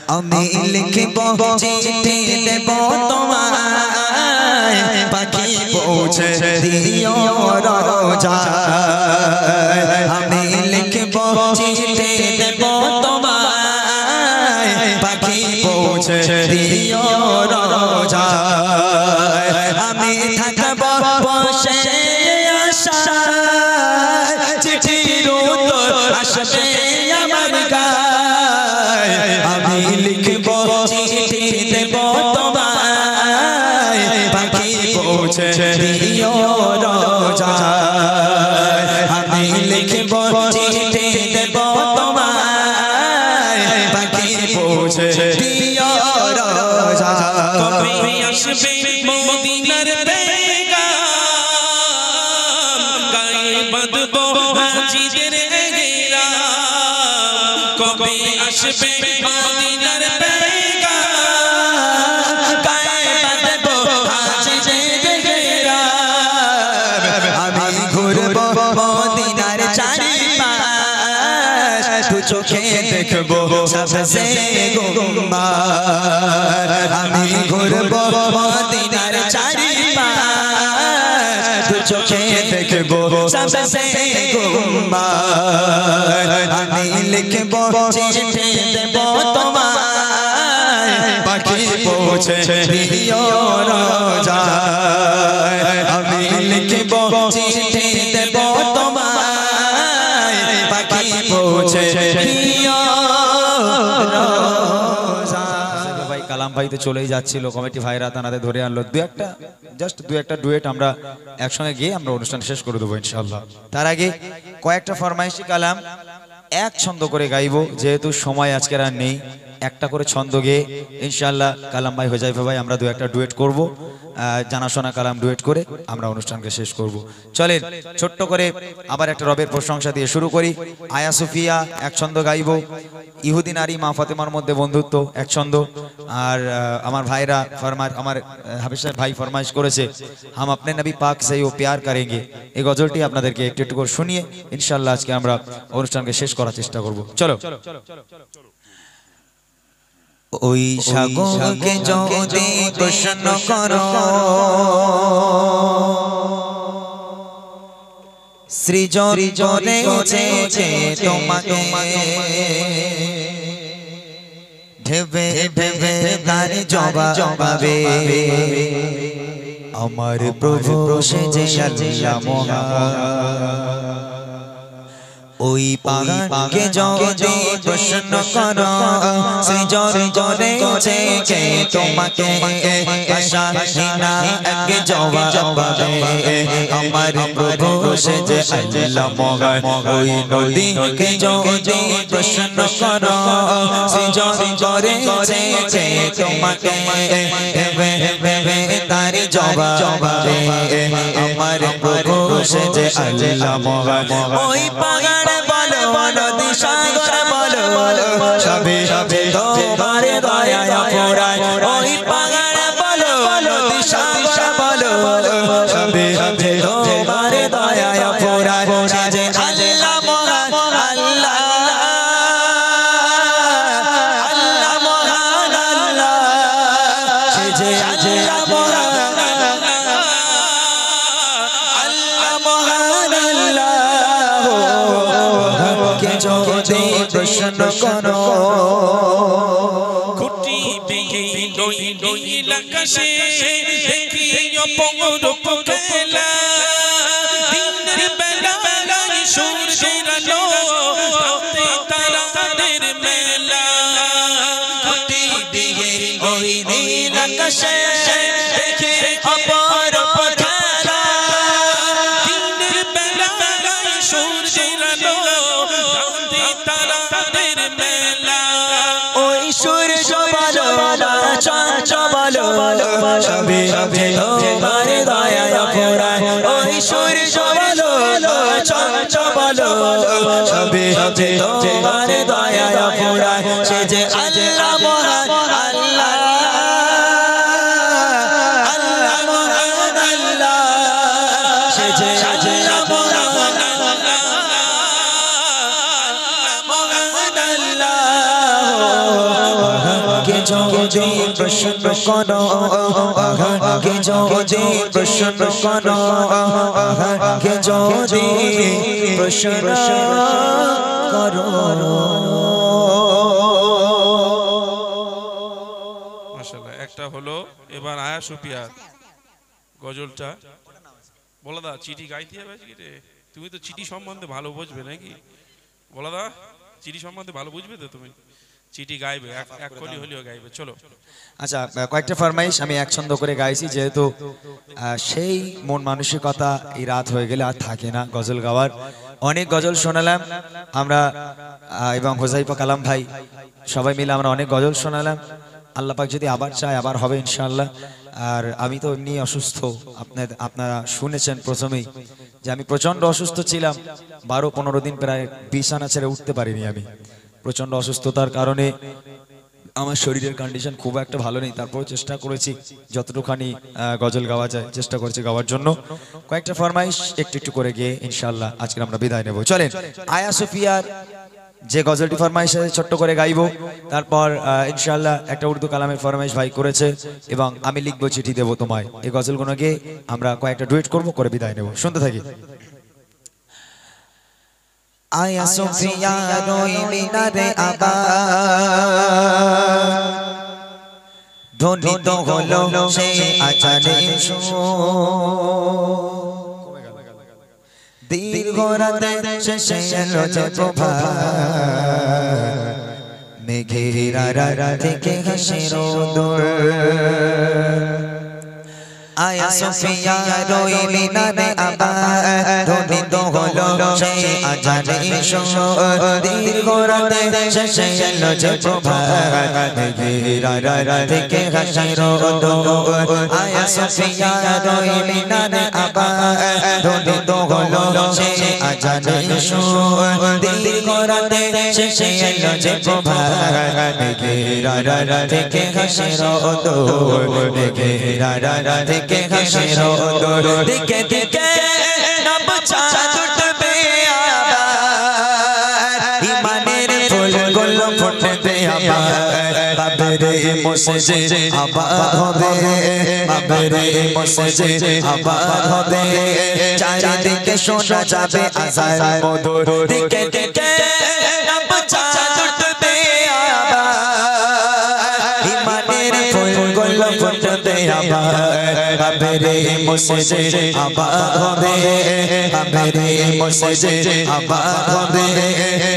আমি লিখব চিঠি দেব তোমায় পাখি পৌঁছে দিও রোজায় আমি লিখব চিঠি দেব তোমায় পাখি পৌঁছে দিও রোজায় আমি থাকব বসে আশায় চিঠির উত্তর আসবে আমার গায়ে আমি লিখব চিঠি দেব তোমায় পাখি পৌঁছে দিও রোজায় আমি লিখব চিঠি দেব তোমায় পাখি পৌঁছে দিও রোজায় কবে আসবে মদিনার পেগাম গায়ে বাঁধবো হাজিদের গেরাম কবে আসবে মদিনার পেগাম গায়ে বাঁধবো হাজিদের গেরাম আমি ঘুরবো মদিনার চারিপাশ দু চোখে দেখবো সবসে গুম্বার আমি ঘুরবো মদিনার চারিপাশ দু চোখে দেখবো সবসে গুম্বার আমি লিখবো চিঠি দেব তোমায় পাখি পৌঁছে দিও রোজায় আমি লিখবো চিঠি দেব তোমায় পাখি পৌঁছে দিও রোজায় ভাই কালাম ভাই তো চলেই যাচ্ছিল কমিটি ভাইরা তানাদের ধরে আনলো দু একটা ডুয়েট আমরা একসঙ্গে গিয়ে আমরা অনুষ্ঠান শেষ করে দেবো ইনশাআল্লাহ তার আগে কয়েকটা ফরমাইশি কালাম এক ছন্দ করে গাইবো যেহেতু সময় আজকের আর নেই একটা করে ছন্দ গেয়ে ইনশাআল্লাহ কালাম ভাই হোজাইফা ভাই আমরা দু একটা ডুয়েট করব জানাশোনা কালাম ডুয়েট করে আমরা অনুষ্ঠানকে শেষ করব চলেন ছোট্ট করে আবার একটা রবের প্রশংসা দিয়ে শুরু করি আয়া সুফিয়া এক ছন্দ গাইবো ইহুদি নারী মা ফাতেমার মধ্যে বন্ধুত্ব এক ছন্দ আর আমার ভাইরা আমার হাফিজ সাহেব ভাই ফরমাইশ করেছে হাম আপনি নবী পাক সে ও প্যার করেंगे এই গজলটি আপনাদেরকে একটু একটু করে শুনিয়ে ইনশাআল্লাহ আজকে আমরা অনুষ্ঠানকে শেষ করার চেষ্টা করব চলো ওই সাগরকে যদি প্রশ্ন করো সৃজন করেছে তোমাকে ঢেবে ঢেবে তার জবাবে আমার প্রভু সেজে আল্লাহ মহান ওই পাহাড়কে যদি প্রশ্ন করো সৃজন করেছে তোমাকে আশাহীনা এক জবাবে আমার প্রভু সেজে আল্লাহ মহান ওই নদীকে যদি প্রশ্ন করো সৃজন করেছে তোমাকে ভেবে ভেবে তার জবাবে আমার প্রভু সেজে আল্লাহ মহান ওই পাহাড় বলো বলো দিশাগর বলো বলো সবে সবে তোমার দয়া পড়ায় ওই পাহাড় বলো বলো দিশাগর বলো বলো সবে সবে তোমার দয়া পড়ায় সাজে আল্লাহ মহান আল্লাহ আল্লাহ মহান আল্লাহ সেজে আল্লাহ মহান আল্লাহ মহান আল্লাহ যদি প্রশ্ন করো খুঁটি বেগে নই নই আকাশে দেখি অপরূপ খেলা দিনের বেলা সূর্যের আলো রাতে তারাদের মেলা খুঁটি বেগে ওই নীল আকাশে দেখি অপরূপ খেলা দিনের বেলা সূর্যের আলো তারাদের মেলা ওই সূর্য বলো চন্দ্র বলো সবে সবে তোমার দয়া পড়ায় ওই সূর্য বলো চন্দ্র বলো সবে সবে তোমার দয়া পড়ায় সে যে আল্লাহ মহান আল্লাহ আল্লাহ মহান আল্লাহ সে যে আল্লাহ মহান আল্লাহ কে যদি প্রশ্ন করো কে যদি প্রশ্ন করো কে যদি প্রশ্ন করো। মাশাআল্লাহ, একটা হলো। এবার আয়া সুফিয়ার গজলটা বলা দা। চিঠি গাইতে হবে আজকে রে? তুমি তো চিঠি সম্বন্ধে ভালো বুঝবে নাকি? বলা দা, চিঠি সম্বন্ধে ভালো বুঝবে তো তুমি? চিঠি গাইবে, এক কলি হলেও গাইবে। চলো। আচ্ছা, কয়েকটা ফরমাইশ আমি এক ছন্দ করে গাইছি, যেহেতু সেই মন মানসিকতা এই রাত হয়ে গেলে আর থাকে না গজল গাওয়ার। অনেক গজল শোনালাম আমরা এবং হোজাইফা কালাম ভাই সবাই মিলে আমরা অনেক গজল শোনালাম। আল্লাহ পাক যদি আবার চায় আবার হবে ইনশাআল্লাহ। আর আমি তো এমনি অসুস্থ, আপনারা শুনেছেন প্রথমেই যে আমি প্রচণ্ড অসুস্থ ছিলাম। 12-15 দিন প্রায় বিছানা ছেড়ে উঠতে পারিনি আমি। প্রচণ্ড অসুস্থতার কারণে আমার শরীরের কন্ডিশন খুব একটা ভালো নেই, তারপরেও চেষ্টা করেছি যতটুখানি গজল গাওয়া যায় চেষ্টা করেছি গাওয়ার জন্য। কয়েকটা ফরমাইশ একটু একটু করে গিয়ে ইনশাআল্লাহ আজকে আমরা বিদায় নেব। চলেন, আয়া সুফিয়ার যে গজলটি ফরমাইশ ছোট্ট করে গাইবো, তারপর ইনশাআল্লাহ একটা উর্দু কালামের ফরমাইশ ভাই করেছে এবং আমি লিখবো চিঠি দেবো তোমায়। এই গজলগুলো গিয়ে আমরা কয়েকটা ডুয়েট করবো, করে বিদায় নেব। শুনতে থাকি। আয়া সুফিয়া রইলি না রে আবার, ধ্বনিত হলো সেই আজানের দীর্ঘ রাতে শেষে এলো যে প্রভাত, মেঘের আড়াল থেকে হাসির দোল। আয়া সুফিয়া রইলি না রে আবার, ধ্বনিত হলো সেই আজানের সুর, দীর্ঘ রাতে শেষে এলো যে প্রভাত, মেঘের আড়াল থেকে হাসির দোল। আয়া সুফিয়া রইলি না রে আবার, ধ্বনিত হলো সেই আজানের সুর, দীর্ঘ রাতে শেষে এলো যে প্রভাত, মেঘের আড়াল থেকে হাসির দোল, মেঘের আড়াল থেকে হাসির দোল। দিকে দিকে নব চাঁদ উঠবে আবার, ইমানের ফুলগুলো ফুটবে আবার, বাবরে মসজিদে আবাদ হবে, বাবরে মসজিদে আবাদ হবে, চারিদিকে শোনা যাবে আযান মধুর। দিকে দিকে নব চাঁদ উঠবে আবার, ইমানের ফুলগুলো ফুটবে আবার, বাবরে মসজিদে আবাদ হবে, বাবরে মসজিদে আবাদ হবে,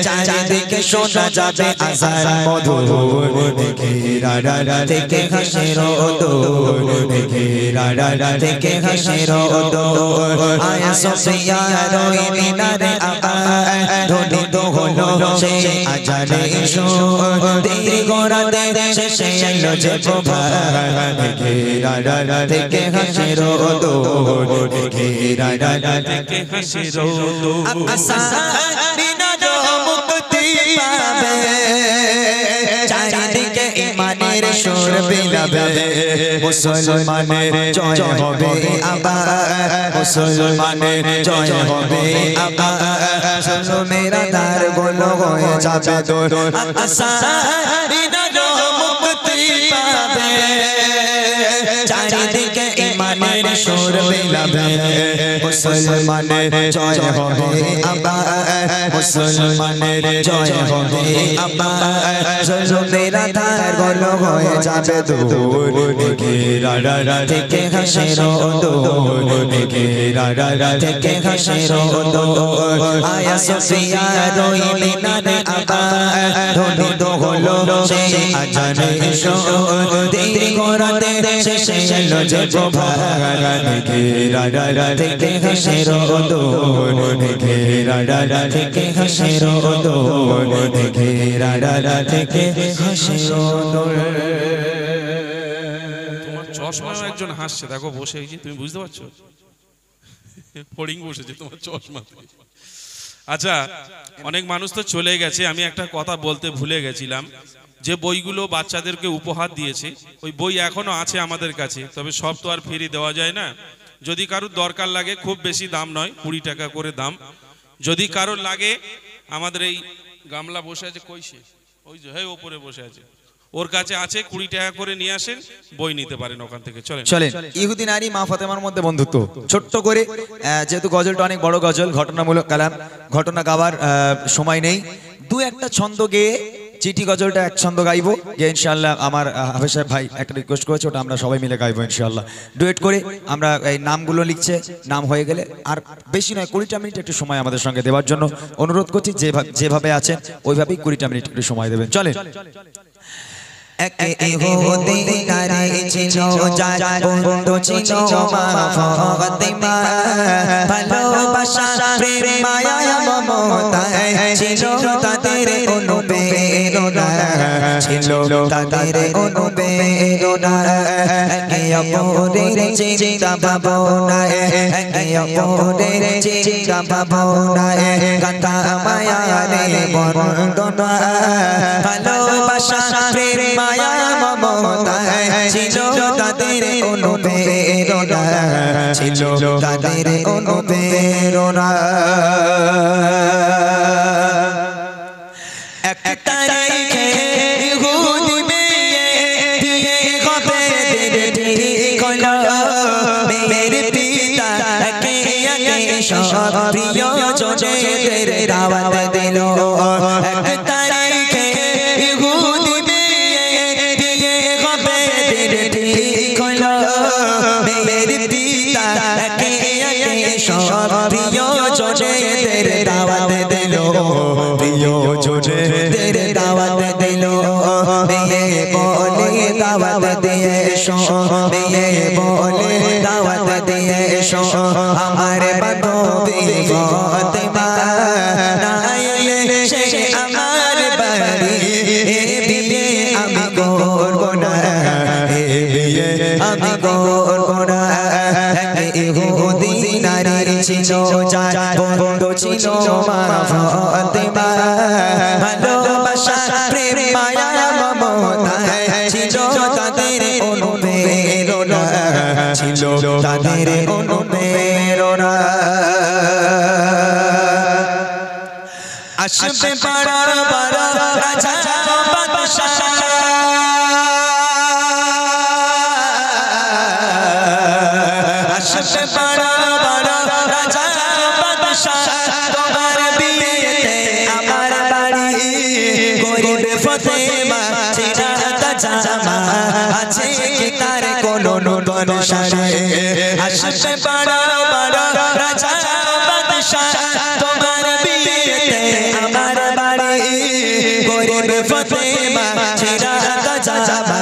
চারিদিকে শোনা যাবে আযান মধুর। মেঘের আড়াল থেকে হাসির দোল, মেঘের আড়াল থেকে হাসির দোল। আয়া সুফিয়া রইলি না রে আবার, ধ্বনিত হলো সেই আজানের সুর, দীর্ঘ রাতে শেষে এলো যে প্রভাত, মেঘের আড়াল থেকে হাসির দোল, মেঘের আড়াল থেকে হাসির দোল। আসামিনা মুক্তি পাবে, চারিদিকে ইমানের সুর বিলাবে, মুসলমানের জয় হবে আবার, মুসলমানের জয় হবে আবার, জুলুমের ধার গুলো হয়ে যাবে দূর। আসামিনা মুক্তি পাবে, চারিদিকে ইমানের সুর বিলাবে, মুসলমানের জয় হবে আবার, মুসলমানের জয় হবে আবার, জুলুমের ধার গুলো হয়ে যাবে দূর। মেঘের আড়াল থেকে হাসির দোল, মেঘের আড়াল থেকে হাসির দোল। আয়া সুফিয়া রইলি না রে আবার, ধ্বনিত হলো সেই আজানের সুর, দীর্ঘ রাতে শেষে এলো যে প্রভাত, মেঘের আড়াল থেকে হাসির দোল, মেঘের আড়াল থেকে হাসির দোল, মেঘের আড়াল থেকে হাসির দোল। তোমার চশমায় একজন হাসছে, দেখো বসে, এই যে তুমি বুঝতে পারছো, ফড়িং বসেছে তোমার চশমাতে। আচ্ছা, অনেক মানুষ তো চলে গেছে, আমি একটা কথা বলতে ভুলে গেছিলাম। যে বইগুলো বাচ্চাদেরকে উপহার দিয়েছে, ওই বই এখনো আছে আমাদের কাছে, তবে সব তো আর ফ্রি দেওয়া যায় না। যদি কারোর দরকার লাগে, খুব বেশি দাম নয়, 20 টাকা করে দাম। যদি কারোর লাগে, আমাদের এই গামলা বসে আছে, কইছে ওই যে ওপরে বসে আছে, ওর কাছে আছে 20 টাকা করে নিয়ে আসেন, বই নিতে পারেন ওখান থেকে। চলেন চলেন। ইহুদি নারী মা ফাতেমার মধ্যে বন্ধুত্ব ছোট্ট করে, যেহেতু গজলটা অনেক বড় গজল, ঘটনামূলক কালাম, ঘটনা গাবার সময় নেই, দু একটা ছন্দ গেয়ে চিঠি গজলটা এক ছন্দ গাইবো, গিয়ে ইনশাআল্লাহ আমার হাফেজ সাহেব ভাই একটা রিকোয়েস্ট করেছে, ওটা আমরা সবাই মিলে গাইবো ইনশাআল্লাহ। ডুয়েট করে আমরা এই নামগুলো লিখছে, নাম হয়ে গেলে আর বেশি নয় 20টা মিনিট একটু সময় আমাদের সঙ্গে দেওয়ার জন্য অনুরোধ করছি। যেভাবে আছেন ওইভাবেই 20টা মিনিট একটু সময় দেবেন। চলেন। এক ইহুদি নারী ছিল যার বন্ধু ছিল মা ফাতেমা, ভালোবাসা প্রেম মায়া মমতা ছিল তাদের অনুপ্রেরণা, ছিল তাদের অনুপ্রেরণা। একে অপরের চিন্তা ভাবনায়, একে অপরের চিন্তা ভাবনায় গাথা মায়ার বন্দনা, ভালোবাসা প্রেম মায়া মমতা ছিল তাদের অনুপ্রেরণা, ছিল তাদের অনুপ্রেরণা। এক তারিখে ইহুদি মেয়ে বিয়ে হবে ঠিক হলো, মেয়ের পিতা একে একে সব প্রিয়জনদের দাওয়াত দিল। এক তারিখে ইহুদি ঠিক হলো, মেয়ের পিতা একে একে সব প্রিয়জনদের দাওয়াত দিল, প্রিয়জনদের দাওয়াত দিল। মেয়ে বলে দাওয়াত দিয়ে এসো, মেয়ে বলে দাওয়াত দিয়ে এসো, আমার বান্ধবী ফাতেমা না এলে সে আমার বাড়ি বিয়ে আমি করব না, আমি করব না। ইহুদি নারী ছিল যার বন্ধু ছিল মা ফাতেমা, ভালোবাসা প্রেম মায়া মমতা ছিল তাদের অনুপ্রেরণা, ছিল তাদের অনুপ্রেরণা। আসবে বড় বড় রাজা বাদশা, আসবে বড় বড় রাজা বাদশা, তোমার বিয়েতে আমার বাড়ি গরিব ফাতেমা ছিড়া জামা আছে কি তার কোনো নূতন শাড়ি। আসবে বড় বড় রাজা বাদশা, তোমার বিয়েতে আমার বাড়ি গরিব ফাতেমা ছিড়া জামা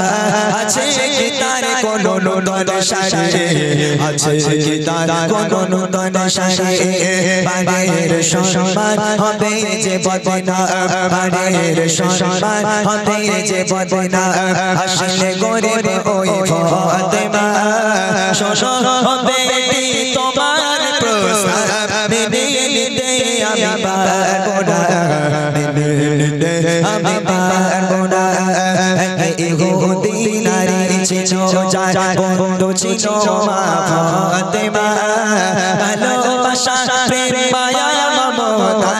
আছে কি তার কোনো নূতন শাড়ি, আছে কি তার কোনো নূতন শাড়ি। বাড়ির সম্মান হবে যে বদনা, বাড়ির সম্মান হবে যে বদনা, আসলে গরিব ওই ফাতেমা শোনো হবে তোমার প্রস্তাব, মেনে নিতে আমি পারবো না, মেনে নিতে আমি পারবো না। ইহুদি নারী ছিল যার বন্ধু ছিল মা ফাতেমা, ভালোবাসা প্রেম মায়া মমতা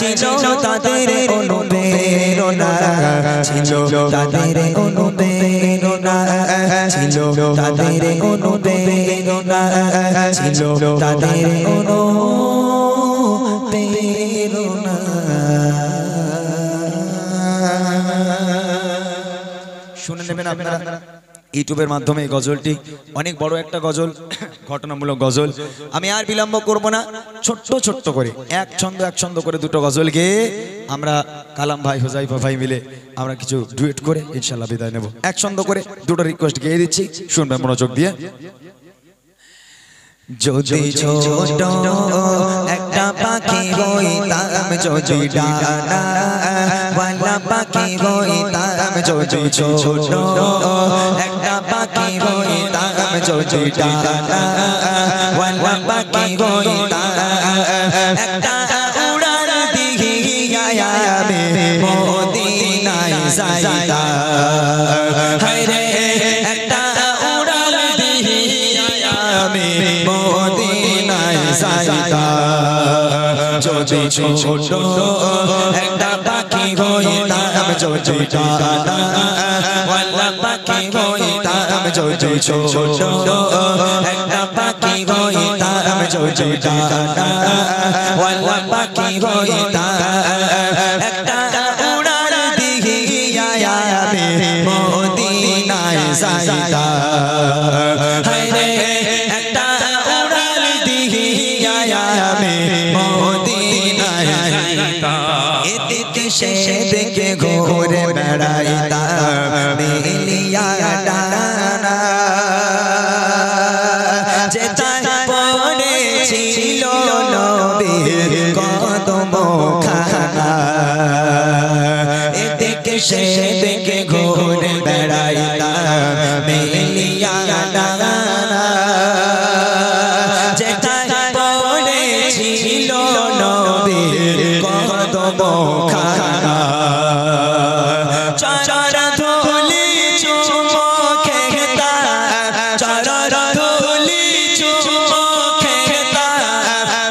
ছিল তাদের অনুপ্রেরণা, ছিল তাদের অনুপ্রেরণা, ছিল তাদের অনুপ্রেরণা, ছিল তাদের অনুপ্রেরণা। শুনে নেবেন আপনারা ইউটিউবের মাধ্যমে এই গজলটি, অনেক বড় একটা গজল, ঘটনামূলক গজল। আমি আর বিলম্ব করব না, ছোট্ট ছোট্ট করে এক ছন্দ করে দুটো গজল গেয়ে আমরা কালাম ভাই হোজাইফা ভাই মিলে আমরা কিছু ডুয়েট করে ইনশাআল্লাহ বিদায় নেব। এক ছন্দ করে দুটো রিকোয়েস্ট গেয়ে দিচ্ছি, শুনবেন মনোযোগ দিয়ে। যদি ছোট একটা পাখি হইতাম, যদি ডানা ওয়ালা পাখি হইতাম, যদি ছোট একটা পাখি হইতাম, যদি ডানা ওয়ালা পাখি হইতাম, একটা উড়ান দিয়া আমি মদিনায় যাইতাম। হায়রে একটা উড়ান দিয়া আমি মদিনায় যাইতাম। যদি ছোট একটা পাখি হইতাম, যদি ডানা যদি ছোট একটা পাখি হইতাম যদি ডানা ওয়ালা পাখি হইতাম একটা উড়াল দিয়া আমি মদিনায় যাইতাম হায়রে একটা উড়াল দিয়া আমি মদিনায় যাইতাম এদিকে সেদিকে ঘুরে বেড়াইতাম মিলিয়া ডানা যেথায় পড়েছিল নবীর কদম খানা এদিকে সেদিকে ঘুরে বেড়াইতাম মিলিয়া ডানা যেথায় পড়েছিল নবীর কদম খানা চর ধুলি চুমো খেতা চর ধুলি চুমো খেতা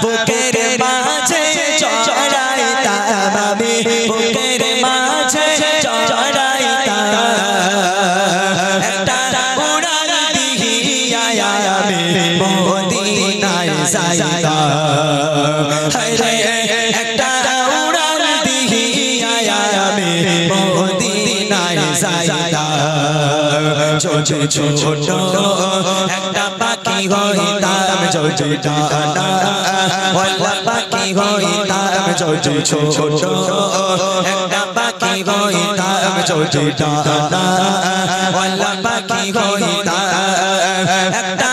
বুকের মাঝে চড়াইতাম আমি বুকের মাঝে চড়াইতাম একটা উড়াল দিয়া আমি মদিনায় যাইতাম হায়রে একটা উড়াল দিয়া আমি মদিনায় যাইতাম যদি ছোট একটা পাখি হইতাম যদি ডানা ওয়ালা পাখি হইতাম যদি ছোট একটা পাখি হইতাম যদি ডানা ওয়ালা পাখি হইতাম একটা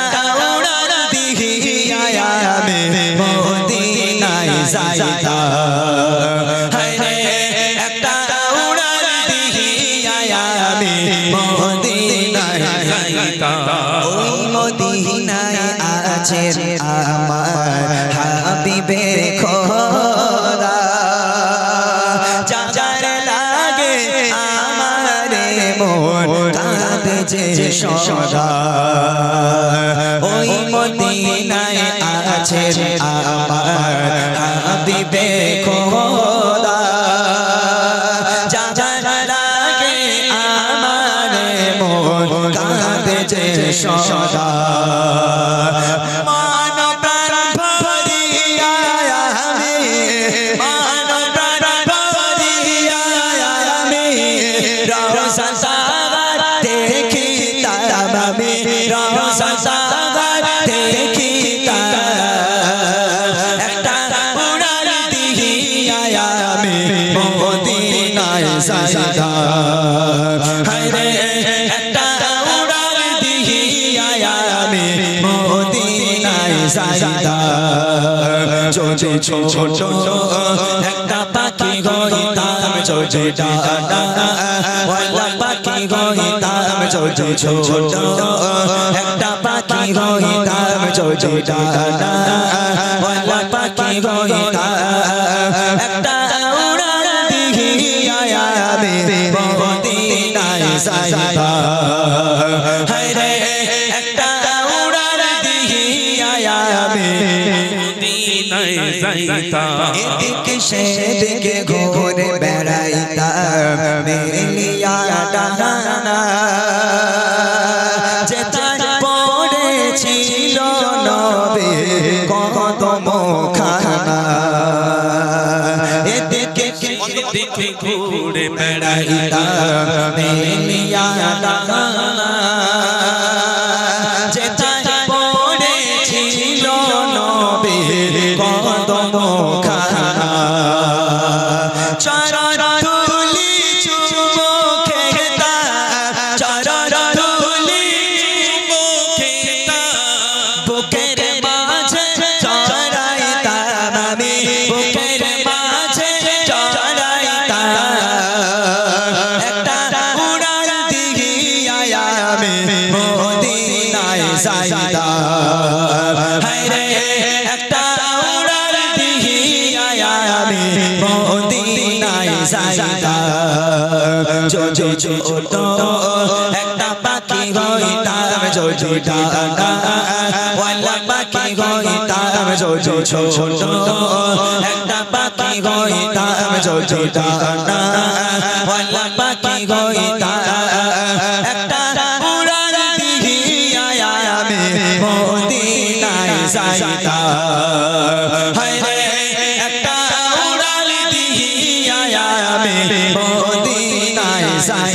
উড়াল দিয়া আমি মদিনায় যাইতাম হায়রে একটা উড়াল দিয়া আমি মদিনায় যাইতাম ওই মদিনায় আছেন আমার হাবিবে খোদা যার লাগে আমারে মন কাঁদে যে সদা ওই মদিনায় আছেন আমার হাবিবে খোদা যার লাগে আমারে মন কাঁদে যে সদা মান প্রাণ ভরিয়া আমি মান প্রাণ ভরিয়া আমি রওজা সাগর দেখিতাম আমি রওজা সাগর দেখিতাম একটা উড়াল দিয়া আমি মদিনায় যাইতাম হায়রে একটা উড়াল দিয়া আমি মদিনায় যাইতাম যদি ছোট একটা পাখি হইতাম যদি ডানা ওয়ালা পাখি হইতাম যদি ছোট একটা পাখি হইতাম যদি ডানা ওয়ালা পাখি হইতাম একটা উড়াল দিয়া আমি মদিনায় যাইতাম হায়রে একটা উড়াল দিয়া আমি মদিনায় যাইতাম এদিকে সেদিকে ঘুরে বেড়াইতাম মিলিয়া ডানা যেথায় পড়েছিল নবীর কদম খানা এদিকে সেদিকে ঘুরে বেড়াইতাম মিলিয়া ডানা যেথায় পড়েছিল নবীর কদম খানা চর ধুলি চুমো খেতা চর ধুলি চুমো খেতা বুকের মাঝে চড়াইতাম আমি বুকের মাঝে চড়াইতাম একটা উড়াল দিয়া আমি মদিনায় যাইতাম হায়রে একটা উড়াল দিয়া আমি মদিনায় যাইতাম যদি ছোট একটা পাখি হইতাম যদি ডানা ওয়ালা পাখি হইতাম যদি ছোট একটা পাখি হইতাম যদি ডানা ওয়ালা পাখি হইতাম একটা উড়াল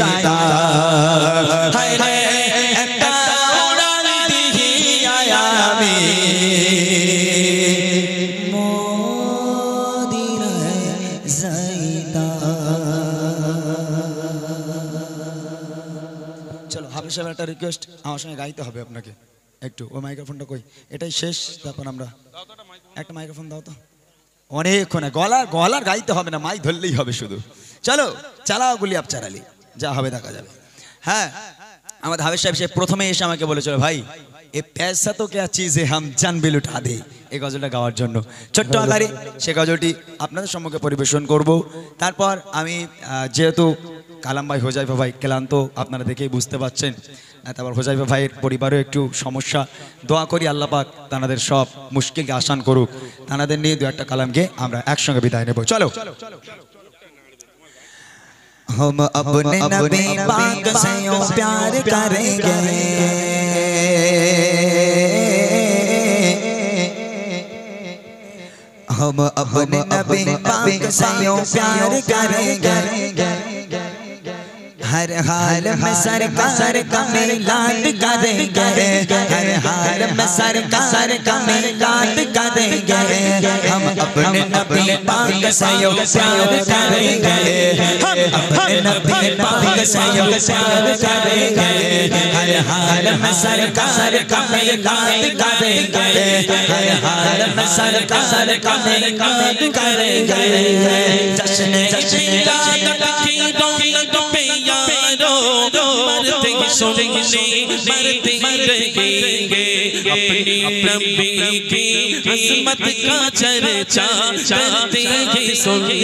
जाईता हाय रे একটা উড়ান দিহি আয়া আমি মদিনায় যাইতা চলো হাফিজ সাহেব একটা রিকোয়েস্ট আমার সঙ্গে গাইতে হবে আপনাকে একটু ওই মাইক্রোফোনটা কই এটাই শেষ তারপর আমরা একটা মাইক্রোফোন দাও তো অনেকক্ষণ গলার গাইতে হবে না মাইক ধরলেই হবে শুধু চলো চালাও গুলি আপ চালালি যা হবে দেখা যাবে হ্যাঁ আমাদের হাফিজ সাহেব সে প্রথমে এসে আমাকে বলেছিল ভাই এ पैसा तो क्या चीज है हम जान भी लुटा दे এই গজলটা গাওয়ার জন্য ছোট্ট আকারে সে গজলটি আপনাদের সম্মুখে পরিবেশন করব তারপর আমি যেহেতু কালাম ভাই হোজাইফা ভাই ক্লান্ত আপনারা দেখেই বুঝতে পারছেন তারপর হোজাইফা ভাইয়ের পরিবারেও একটু সমস্যা দোয়া করি আল্লাহ পাক তাদের সব মুশকিলকে আসান করুক তাদের নিয়ে দু একটা কালামকে আমরা একসঙ্গে বিদায় নেব চলো हम अपने नबी पाक से यूं प्यार करेंगे हम अपने नबी पाक से यूं प्यार करेंगे हर हाल में सरकार का मिलाद करेंगे हर हाल में सरकार का मिलाद करेंगे हम अपने नबी पाक से यूं प्यार करेंगे हम अपने नबी पाक से यूं प्यार करेंगे हर हाल में सरकार का मिलाद करेंगे हर हाल में सरकार का मिलाद करेंगे जश्न मिलाद की रौनक पे मरते सुनने मरते रहेंगे अपनी नबी की अज़मत का चर्चा करते ही सुनने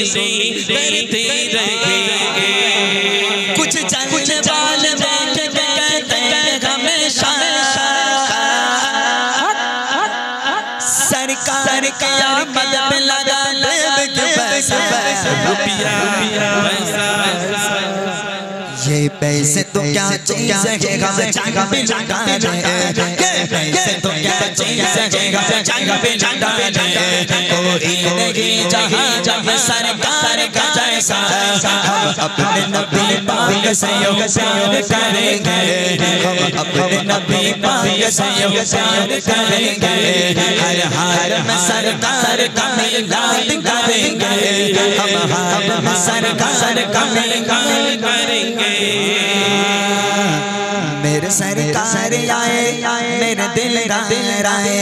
करते रहेंगे कुछ चलने वाले देख के कहते हैं हमेशा सरकार के आमद पे लगा लेब के पैसा रुपया पैसा ये पैसे तो क्या चीज है हम जान पे लगा दे ये पैसे तो क्या चीज है हम जान पे लगा दे कोई नहीं जहां जब सरकार का जैसा हम अपने नबी पाक से यूं प्यार करेंगे हम अपने नबी पाक से यूं प्यार करेंगे हर हाल में सरकार का मिलाद करेंगे हम हाल में सरकार का मिलाद करेंगे मेरे सरकार आए मेरे दिल आए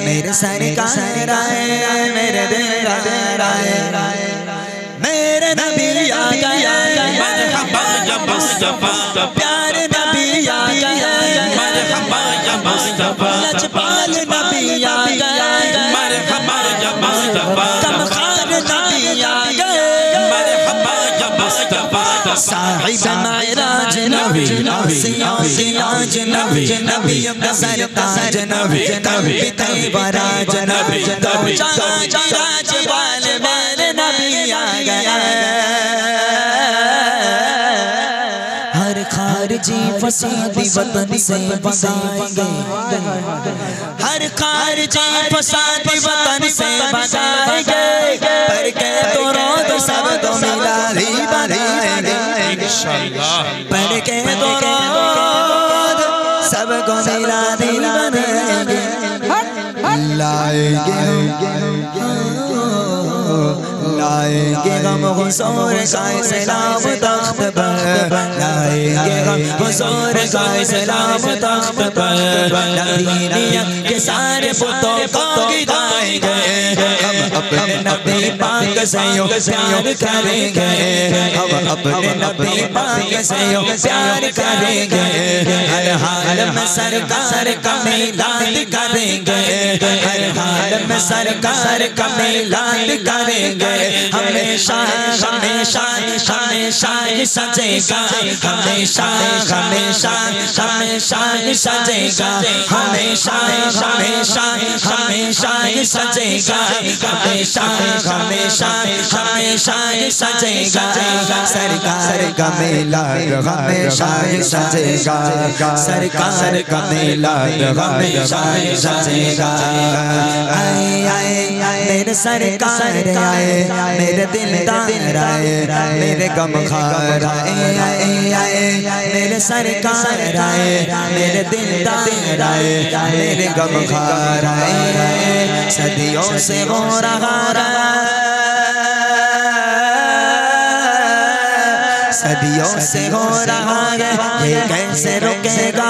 मेरे सरकार आए मेरे दिल आए मेरे नबी आ गया मरहबा या मुस्तफा प्यार नबी आ गया मरहबा या मुस्तफा लजपाल नबी आ गया मरहबा या मुस्तफा कमखार नबी आ गया मरहबा या मुस्तफा साहिब मेराज नबी सियाज नबी नबी सरताज नबी कभी तैबराज नबी कभी राज वाले मेरे नबी आ गया हर खारजी फसादी वतन से बसाएंगे हर खारजी फसादी वतन से बसाएंगे पर के तो रोद सब तो मिला ही बनाएंगे पर के तो रोद सब को मिला ही बनाएंगे लाएंगे लाएंगे हम हुजूर का सलाम तख्त पर लाएंगे हम हुजूर का सलाम तख्त पर नबीनियत के सारे बुतों को गिराएंगे हम अपने नबी पाक से यूं प्यार करेंगे हम अपने नबी पाक से यूं प्यार करेंगे हर हाल में सरकार का मिलाद करेंगे हर हाल में सरकार का मिलाद करेंगे हमेशा हमेशा हमेशा सजेगा हमेशा हमेशा हमेशा सजेगा हमेशा हमेशा हमेशा सजेगा हमेशा हमेशा हमेशा हमेशा ये सजेगा सरकार का मिलाद हमेशा ये सजेगा सरकार का मिलाद हमेशा ये सजेगा आए आए मेरे सरकार आए मेरे दिलदार आए मेरे गमखार आए आए आए मेरे सरकार आए मेरे दिलदार आए मेरे गमखार आए सदियों से हो रहा सदियों से हो रहा है ये कैसे रुकेगा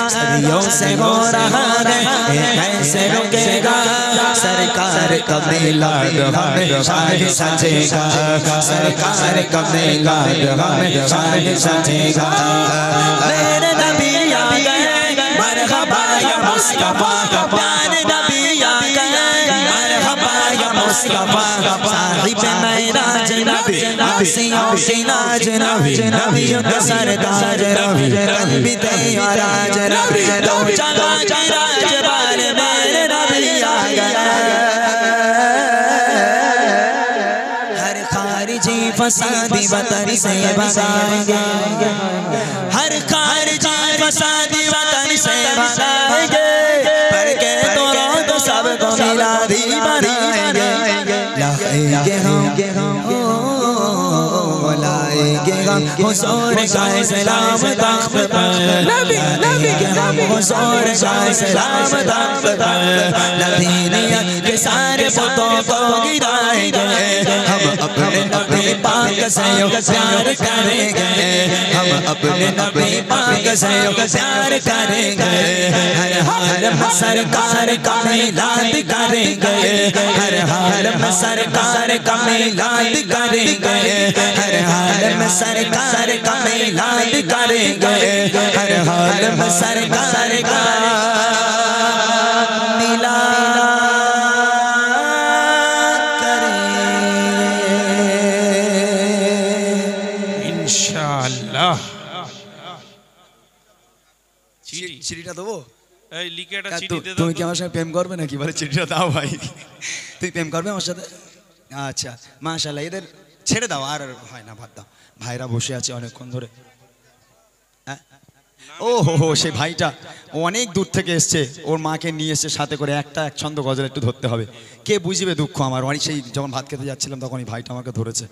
सदियों से हो रहा है ये कैसे रुकेगा सरकार का मिलाद हमेशा ही सजेगा सरकार का मिलाद हमेशा ही सजेगा मेरे नबी आ गए मरहबा या मुस्तफा का प्यारे नबी आ गए मरहबा या मुस्तफा साहिब मेराज नबी आसियों की नाज नबी नबियों का सरदार नबी कल्बी तेराज नबी दो जगह की राजबार मेरे नबी आ गए हर खारिजी फसादी वतन से भगाएंगे हर खारिजी फसादी वतन से भगाएंगे पर के तो सबको मिलादी बनाएंगे लाएंगे हम लाएंगे हम हुजूर का सलाम तख्त पर लाएंगे हम हुजूर का सलाम तख्त पर नबीनियत के सारे बुतों को गिराएंगे हम अपने नबी पाक से प्यार करेंगे हम अपने नबी पाक से प्यार करेंगे हर हाल में सरकार का मिलाद करेंगे हर हाल में सरकार का मिलाद करेंगे हर हाल में सरकार का मिलाद करेंगे हर हाल में सरकार का मिलाद करेंगे इंशाअल्लाह চিঠিটা দেবো এই লিখে একটা চিঠি দে দাও তুমি কি আমার সাথে প্রেম করবে নাকি বলে চিঠিটা দাও ভাই তুই প্রেম করবে আমার সাথে আচ্ছা মাশাআল্লাহ এদের ছেড়ে দাও আর হয় না বাদ দাও ভাইরা বসে আছে অনেকক্ষণ ধরে ও হো সেই ভাইটা অনেক দূর থেকে এসছে ওর মাকে নিয়ে এসে সাথে করে এক ছন্দ গজল একটু ধরতে হবে কে বুঝবে দুঃখ আমার অনেক সেই যখন ভাত খেতে যাচ্ছিলাম তখন এই ভাইটা আমাকে ধরেছে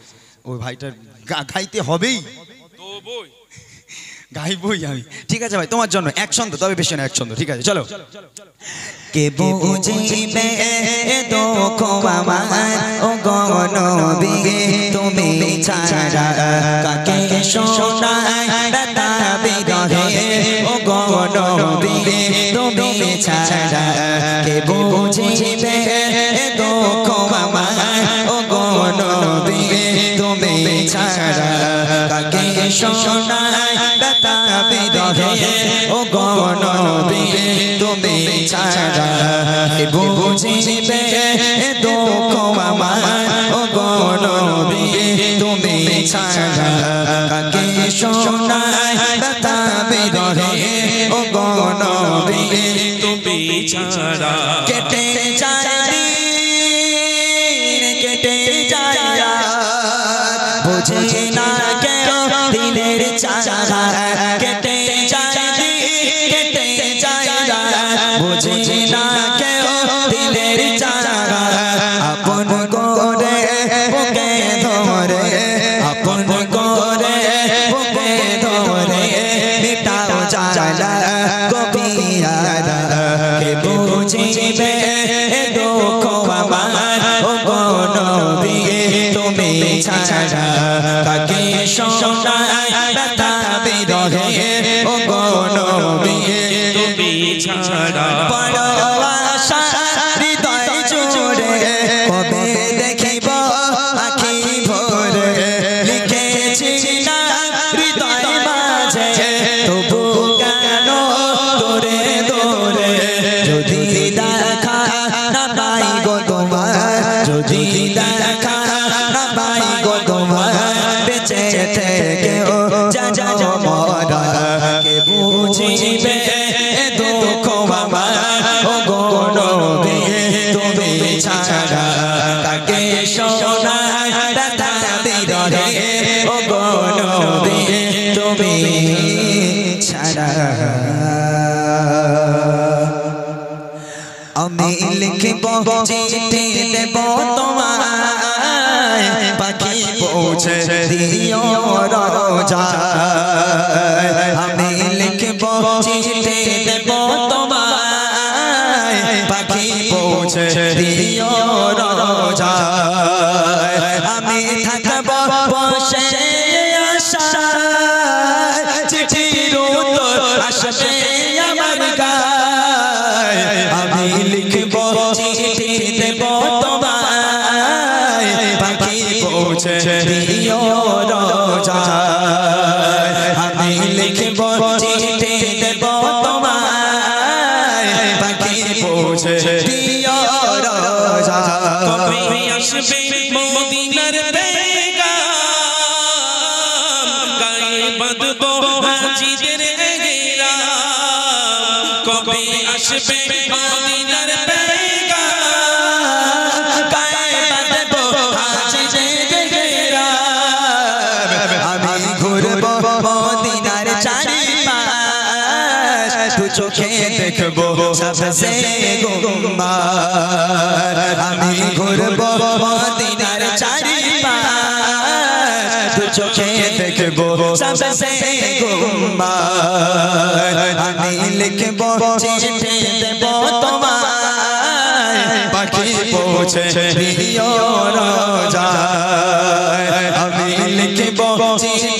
ওই ভাইটার গাইতে হবেই তো বই গাইবই আমি ঠিক আছে ভাই তোমার জন্য এক ছন্দ তবে বেশি না এক ছন্দ ঠিক আছে চলো কে বুঝিবে দুঃখ আমার ও গো নবী তুমি ছাড়া কাকে শোনাই ব্যথা বিরহে ও গো নবী তুমি ছাড়া কে বুঝিবে দুঃখ আমার ও গো নবী তুমি ছাড়া কাকে শোনাই ব্যথা বিরহে ও গো নবী তুমি ছাড়া বুঝিবে দুঃখ আমার ও গো নবী তুমি ছাড়া কাকে শোনাই ব্যথা বিরহে ও গো নবী তুমি ছাড়া কেটে যায় কেটে যায় বুঝি না কেউ দিলের চারা কেটে যায় কেটে যায় বুঝি না কেউ দিলের চারা আপন করে বুকে ধরে আপন করে বুকে ধরে মিটাও জ্বালা গভীরা কে বুঝিবে দুঃখ আমার ও গো নবী তুমি ছাড়া কাকে শোনাই ব্যথা বিরহে ও গো নবী তুমি ছাড়া বড় আশা হৃদয় জুড়ে কবে দেখিব আখি ভরে লিখেছি না হৃদয় মাঝে তবু কেন দূরে দূরে যদি দেখা না পাই গো তোমার যদি দেখা না পাই গো তোমার বেঁচে থেকেও যা মরা কে বুঝিবে দুঃখ আমার আমি লিখব চিঠি দেব তোমায় পাখি পৌঁছে দিও রোজায় আমি লিখব চিঠি দেব তোমায় পাখি পৌঁছে দিও রোজায় আমি থাকব বসে আশায় চিঠির উত্তর আসবে আমার গায় আমি লিখব চিঠি দেব তোমায় পাখি পৌঁছে দিও রোজায় আমি লিখব চিঠি দেব তোমায় পাখি পৌঁছে দিও রোজায় কবে আসবে মদিনার পেগাম গায়ে বাঁধবো হাজিদের গেরাম কবে আসবে মদিনার পেগাম গায়ে বাঁধবো হাজিদের গেরাম আমি ঘুরব মদিনার চারিপাশ দু চোখে দেখবো সবসে গুম্বার আমি ঘুরব মদিনার চারিপাশ দু চোখে দেখবো সবসে গুম্বার আমি লিখব চিঠি দেব তোমায় পাখি পৌঁছে দিও রোজায় আমি লিখব চিঠি